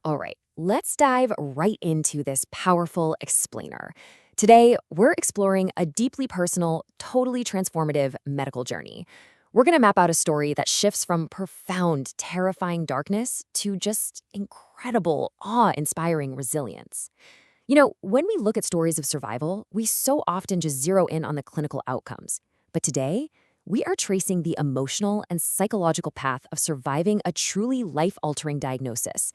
All right, let's dive right into this powerful explainer. Today, we're exploring a deeply personal, totally transformative medical journey. We're going to map out a story that shifts from profound, terrifying darkness to just incredible, awe inspiring resilience. When we look at stories of survival, we so often just zero in on the clinical outcomes. But today, we are tracing the emotional and psychological path of surviving a truly life altering diagnosis.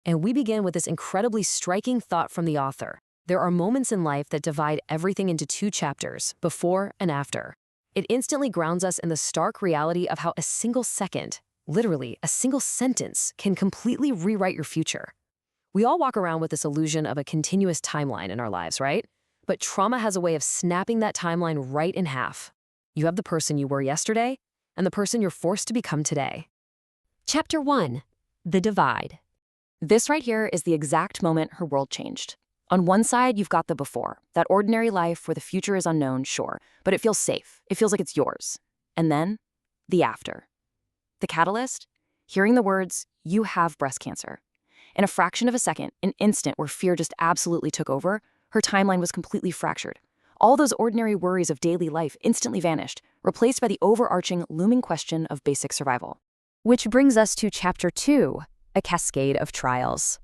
And we begin with this incredibly striking thought from the author. There are moments in life that divide everything into two chapters, before and after. It instantly grounds us in the stark reality of how a single second, literally a single sentence, can completely rewrite your future. We all walk around with this illusion of a continuous timeline in our lives, right? But trauma has a way of snapping that timeline right in half. You have the person you were yesterday and the person you're forced to become today. Chapter 1. The Divide. This right here is the exact moment her world changed. On one side, you've got the before, that ordinary life where the future is unknown, sure, but it feels safe. It feels like it's yours. And then, the after. The catalyst? Hearing the words, "You have breast cancer." In a fraction of a second, an instant where fear just absolutely took over, her timeline was completely fractured. All those ordinary worries of daily life instantly vanished, replaced by the overarching, looming question of basic survival. Which brings us to Chapter 2, a cascade of trials.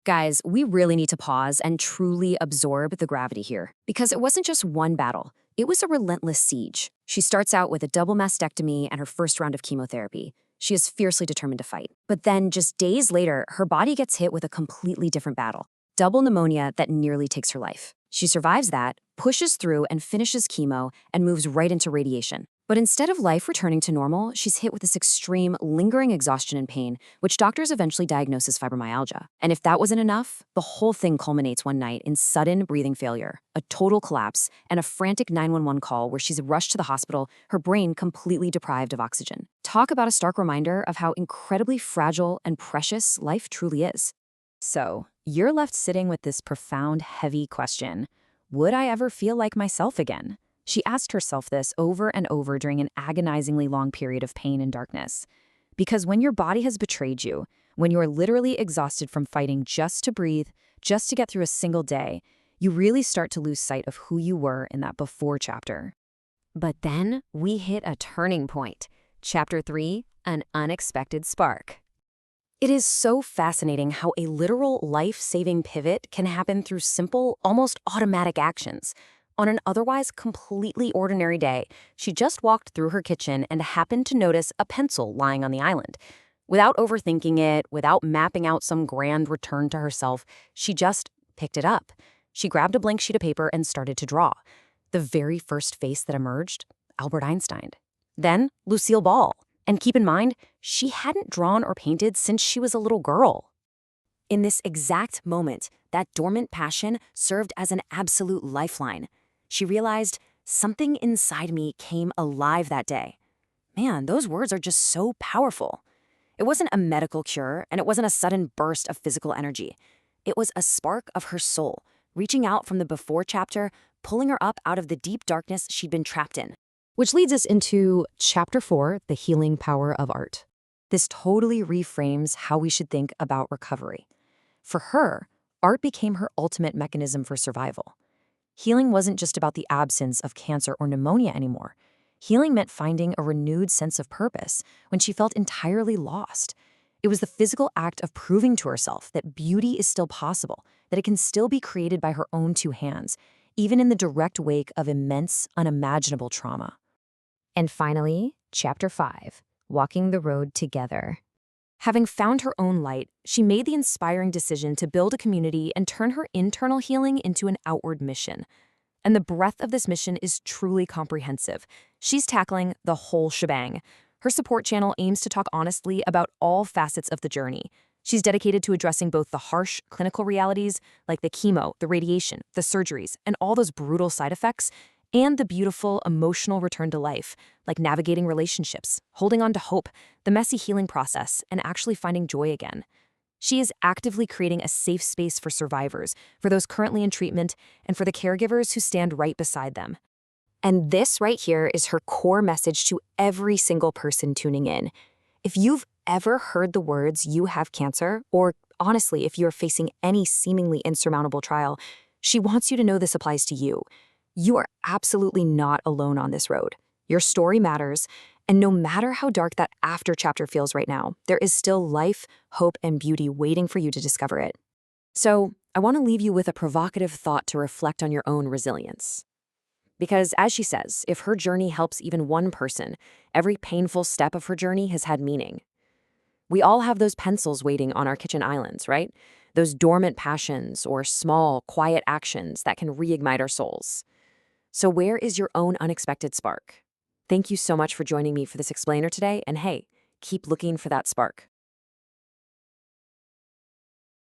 Guys, we really need to pause and truly absorb the gravity here, because it wasn't just one battle. It was a relentless siege. She starts out with a double mastectomy and her first round of chemotherapy. She is fiercely determined to fight. But then, just days later, her body gets hit with a completely different battle. Double pneumonia that nearly takes her life. She survives that, pushes through and finishes chemo, and moves right into radiation. But instead of life returning to normal, she's hit with this extreme, lingering exhaustion and pain, which doctors eventually diagnose as fibromyalgia. And if that wasn't enough, the whole thing culminates one night in sudden breathing failure, a total collapse, and a frantic 911 call where she's rushed to the hospital, her brain completely deprived of oxygen. Talk about a stark reminder of how incredibly fragile and precious life truly is. So, you're left sitting with this profound, heavy question. Would I ever feel like myself again? She asked herself this over and over during an agonizingly long period of pain and darkness. Because when your body has betrayed you, when you are literally exhausted from fighting just to breathe, just to get through a single day, you really start to lose sight of who you were in that before chapter. But then we hit a turning point. Chapter 3, an unexpected spark. It is so fascinating how a literal life-saving pivot can happen through simple, almost automatic actions. On an otherwise completely ordinary day, she just walked through her kitchen and happened to notice a pencil lying on the island. Without overthinking it, without mapping out some grand return to herself, she just picked it up. She grabbed a blank sheet of paper and started to draw. The very first face that emerged, Albert Einstein. Then, Lucille Ball. And keep in mind, she hadn't drawn or painted since she was a little girl. In this exact moment, that dormant passion served as an absolute lifeline. She realized something inside me came alive that day. Man, those words are just so powerful. It wasn't a medical cure, and it wasn't a sudden burst of physical energy. It was a spark of her soul, reaching out from the before chapter, pulling her up out of the deep darkness she'd been trapped in. Which leads us into Chapter 4, the healing power of art. This totally reframes how we should think about recovery. For her, art became her ultimate mechanism for survival. Healing wasn't just about the absence of cancer or pneumonia anymore. Healing meant finding a renewed sense of purpose when she felt entirely lost. It was the physical act of proving to herself that beauty is still possible, that it can still be created by her own two hands, even in the direct wake of immense, unimaginable trauma. And finally, Chapter 5, Walking the Road Together. Having found her own light, she made the inspiring decision to build a community and turn her internal healing into an outward mission. And the breadth of this mission is truly comprehensive. She's tackling the whole shebang. Her support channel aims to talk honestly about all facets of the journey. She's dedicated to addressing both the harsh clinical realities, like the chemo, the radiation, the surgeries, and all those brutal side effects, and the beautiful emotional return to life, like navigating relationships, holding on to hope, the messy healing process, and actually finding joy again. She is actively creating a safe space for survivors, for those currently in treatment, and for the caregivers who stand right beside them. And this right here is her core message to every single person tuning in. If you've ever heard the words "you have cancer" or honestly, if you're facing any seemingly insurmountable trial, she wants you to know this applies to you. You are absolutely not alone on this road. Your story matters, and no matter how dark that after chapter feels right now, there is still life, hope, and beauty waiting for you to discover it. So, I want to leave you with a provocative thought to reflect on your own resilience. Because, as she says, if her journey helps even one person, every painful step of her journey has had meaning. We all have those pencils waiting on our kitchen islands, right? Those dormant passions or small, quiet actions that can reignite our souls. So, where is your own unexpected spark? Thank you so much for joining me for this explainer today, and hey, keep looking for that spark.